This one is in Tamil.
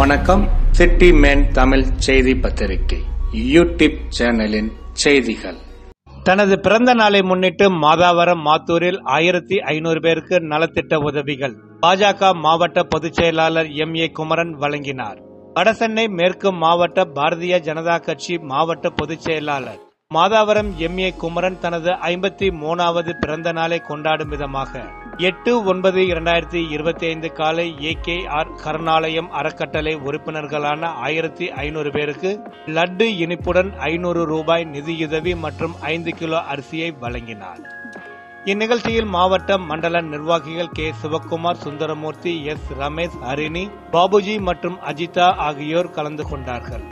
வணக்கம். சிட்டி மேன் தமிழ் செய்தி பத்திரிகை யூடியூப் சேனலின் செய்திகள். தனது பிறந்த நாளை முன்னிட்டு மாதாவரம் மாத்தூரில் 1500 பேருக்கு நலத்திட்ட உதவிகள் பாஜக மாவட்ட பொதுச் செயலாளர் MA குமரன் வழங்கினார். வடசென்னை மேற்கு மாவட்ட பாரதிய ஜனதா கட்சி மாவட்ட பொதுச் செயலாளர் மாதாவரம் MA குமரன் தனது 53வது பிறந்த நாளை கொண்டாடும் விதமாக 8/9/2025 காலை AKR கருணாலயம் அறக்கட்டளை உறுப்பினர்களான 1500 பேருக்கு லட்டு இனிப்புடன் 500 ரூபாய் நிதியுதவி மற்றும் 5 கிலோ அரிசியை வழங்கினார். இந்நிகழ்ச்சியில் மாவட்ட மண்டல நிர்வாகிகள் K. சிவக்குமார், சுந்தரமூர்த்தி, S. ரமேஷ், ஹரிணி, பாபுஜி மற்றும் அஜிதா ஆகியோர் கலந்து கொண்டார்கள்.